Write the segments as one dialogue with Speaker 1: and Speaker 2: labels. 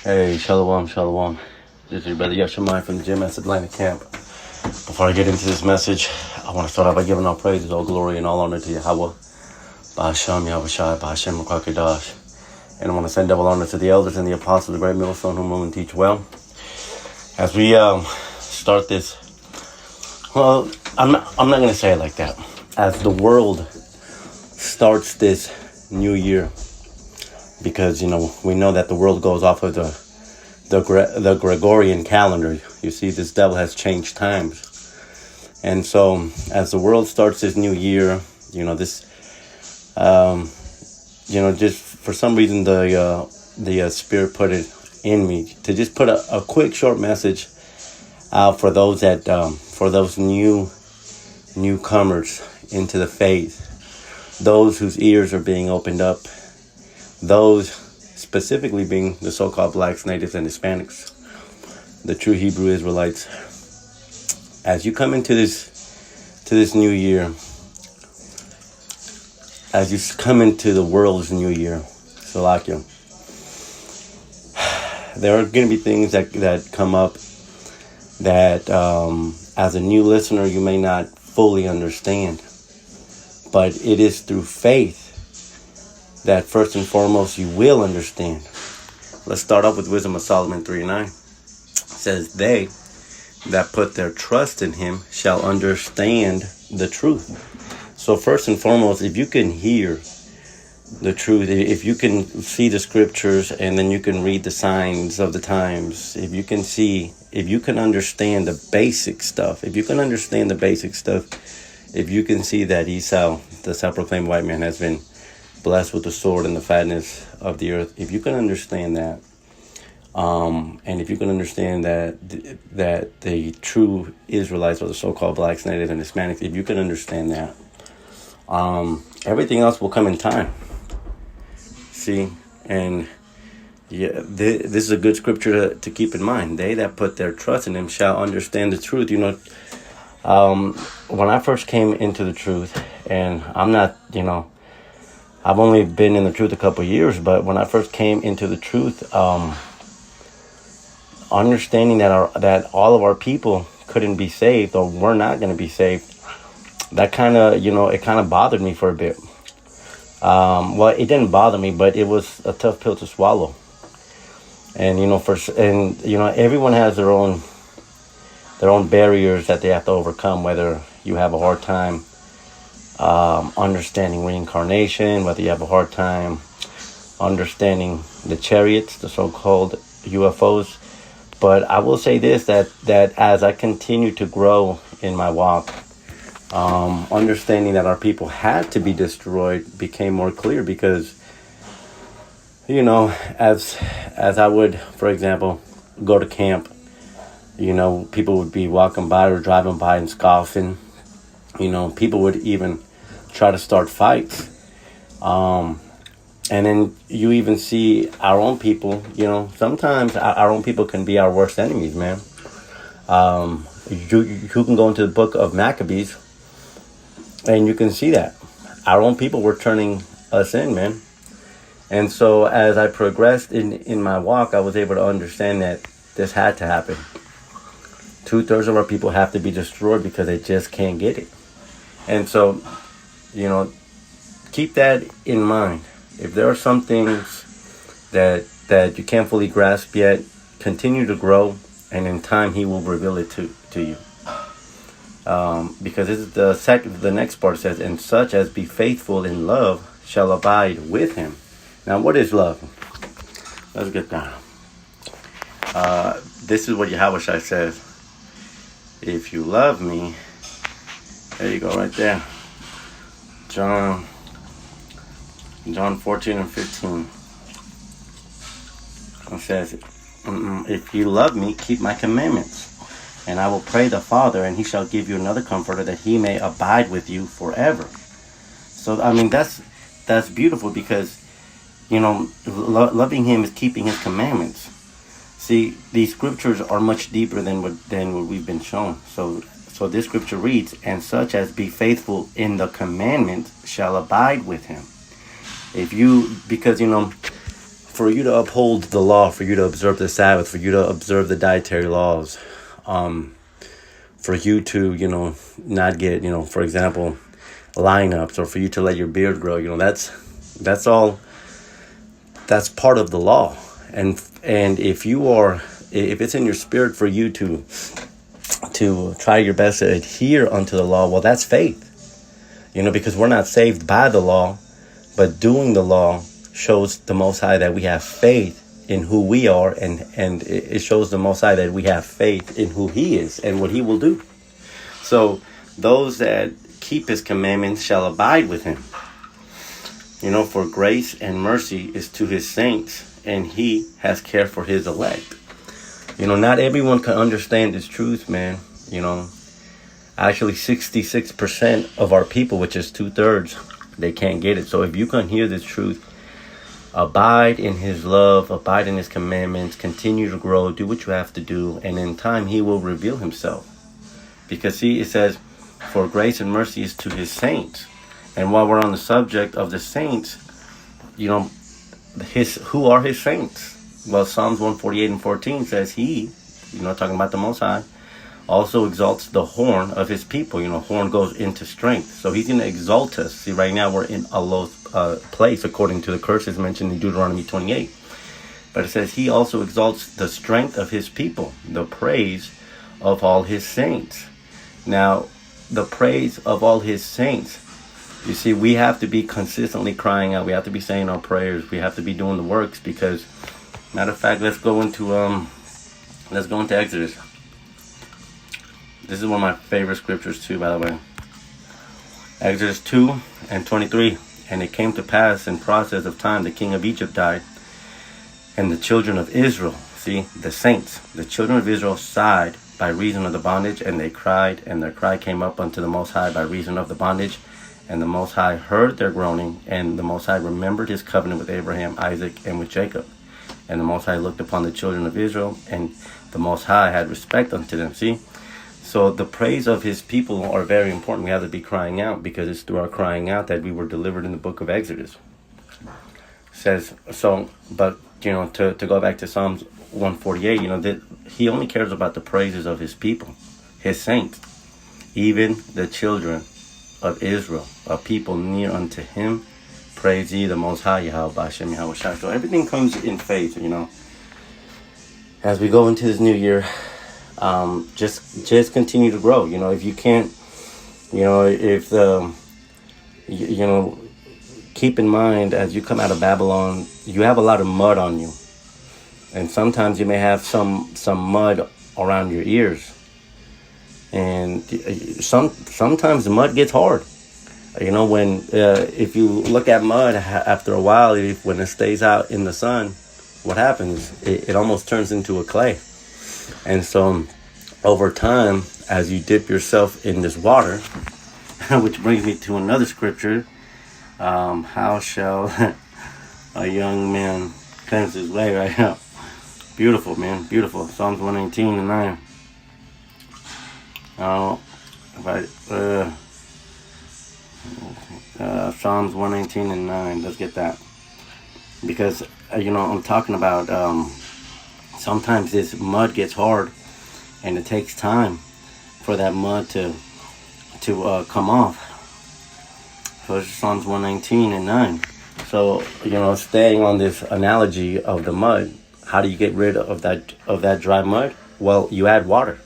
Speaker 1: Hey, shalom, shalom. This is your brother Yeshamai from the gym at Atlanta Camp. Before I get into this message, I want to start out by giving all praises, all glory, and all honor to Yahweh, Ba'Hashem, Yahushai, Ba'Hashem, Rakakadash. And I want to send double honor to the elders and the apostles, the great millstone whom will teach well. As we start this, well, I'm not going to say it like that. As the world starts this new year, because, we know that the world goes off of the Gregorian calendar. You see, this devil has changed times. And so, as the world starts this new year, just for some reason, the Spirit put it in me to just put a quick, short message out for those newcomers into the faith, those whose ears are being opened up, those specifically being the so-called blacks, natives, and Hispanics, the true Hebrew Israelites. As you come into this new year, as you come into the world's new year, Salakia, there are going to be things that come up that as a new listener you may not fully understand, but it is through faith that first and foremost you will understand. Let's start off with Wisdom of Solomon 3:9. It says, they that put their trust in him shall understand the truth. So first and foremost, if you can hear the truth, if you can see the scriptures and then you can read the signs of the times, if you can understand the basic stuff, if you can see that Esau, the self-proclaimed white man, has been blessed with the sword and the fatness of the earth, if you can understand that, and if you can understand that the true Israelites, or the so-called blacks, natives, and Hispanics, if you can understand that, everything else will come in time. See, and this is a good scripture to keep in mind. They that put their trust in him shall understand the truth. When I first came into the truth, and I'm not, I've only been in the truth a couple of years, but when I first came into the truth, understanding that all of our people couldn't be saved, or were not going to be saved, that kind of, it kind of bothered me for a bit. Well, it didn't bother me, but it was a tough pill to swallow. And everyone has their own barriers that they have to overcome. Whether you have a hard time understanding reincarnation, whether you have a hard time understanding the chariots, the so-called UFOs. But I will say this, that as I continue to grow in my walk, understanding that our people had to be destroyed became more clear, because, as I would, for example, go to camp, people would be walking by or driving by and scoffing. People would even try to start fights. And then you even see our own people, sometimes our own people can be our worst enemies, man. You can go into the book of Maccabees, and you can see that our own people were turning us in, man. And so as I progressed in my walk, I was able to understand that this had to happen. 2/3 of our people have to be destroyed because they just can't get it. And so, keep that in mind. If there are some things that you can't fully grasp yet, continue to grow, and in time he will reveal it to you. Because this is the next part says, and such as be faithful in love shall abide with him. Now, what is love? Let's get down. This is what Yahushua says. If you love me, there you go, right there. John 14:15. It says, if you love me, keep my commandments. And I will pray the Father, and he shall give you another comforter, that he may abide with you forever. So, that's beautiful, because, loving him is keeping his commandments. See, these scriptures are much deeper than what we've been shown. So this scripture reads, and such as be faithful in the commandment shall abide with him. Because, for you to uphold the law, for you to observe the Sabbath, for you to observe the dietary laws, for you to, not get, for example, lineups, or for you to let your beard grow, that's all, that's part of the law. And if it's in your spirit for you to try your best to adhere unto the law, well, that's faith, because we're not saved by the law, but doing the law shows the Most High that we have faith in who we are, and it shows the Most High that we have faith in who He is and what He will do. So those that keep His commandments shall abide with Him. For grace and mercy is to His saints, and He has care for His elect. Not everyone can understand this truth, man. Actually 66% of our people, which is 2/3, they can't get it. So if you can hear this truth, abide in His love, abide in His commandments, continue to grow, do what you have to do, and in time He will reveal Himself. Because see, it says, for grace and mercy is to His saints. And while we're on the subject of the saints, who are His saints? Well, Psalms 148:14 says He, talking about the Most High, also exalts the horn of His people. Horn goes into strength. So He's going to exalt us. See, right now we're in a low place according to the curses mentioned in Deuteronomy 28. But it says He also exalts the strength of His people, the praise of all His saints. Now, the praise of all His saints, you see, we have to be consistently crying out. We have to be saying our prayers. We have to be doing the works, because, matter of fact, let's go into Exodus. This is one of my favorite scriptures too, by the way. Exodus 2:23. And it came to pass in process of time, the king of Egypt died, and the children of Israel, see, the saints, the children of Israel sighed by reason of the bondage, and they cried, and their cry came up unto the Most High by reason of the bondage. And the Most High heard their groaning, and the Most High remembered His covenant with Abraham, Isaac, and with Jacob. And the Most High looked upon the children of Israel, and the Most High had respect unto them. See? So the praise of His people are very important. We have to be crying out, because it's through our crying out that we were delivered in the book of Exodus. Says so, but to go back to Psalms 148, that He only cares about the praises of His people, His saints, even the children of Israel, a people near unto Him. Praise ye the Most High, Yahweh Bashem, Yahweh Shai. So everything comes in faith, As we go into this new year, just continue to grow. If you can't, keep in mind, as you come out of Babylon, you have a lot of mud on you. And sometimes you may have some mud around your ears. And sometimes the mud gets hard. If you look at mud after a while, when it stays out in the sun, what happens? It almost turns into a clay. And so over time, as you dip yourself in this water, which brings me to another scripture, how shall a young man cleanse his way, right now? Beautiful, man, beautiful. Psalms 119:9. Psalms 119:9. Let's get that, because I'm talking about sometimes this mud gets hard, and it takes time for that mud to come off. So it's Psalms 119:9. So staying on this analogy of the mud, how do you get rid of that dry mud? Well, you add water.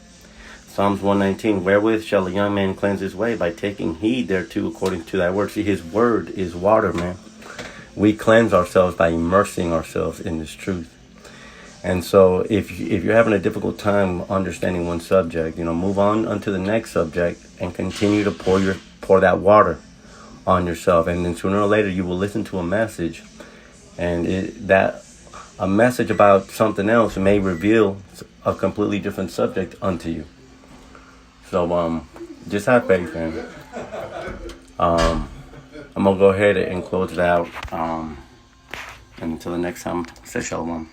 Speaker 1: Psalms 119, wherewith shall a young man cleanse his way? By taking heed thereto according to thy word. See, His word is water, man. We cleanse ourselves by immersing ourselves in this truth. And so if you're having a difficult time understanding one subject, move on unto the next subject and continue to pour that water on yourself. And then sooner or later you will listen to a message, and a message about something else may reveal a completely different subject unto you. So just have faith, man. I'm gonna go ahead and close it out. And until the next time, say shalom.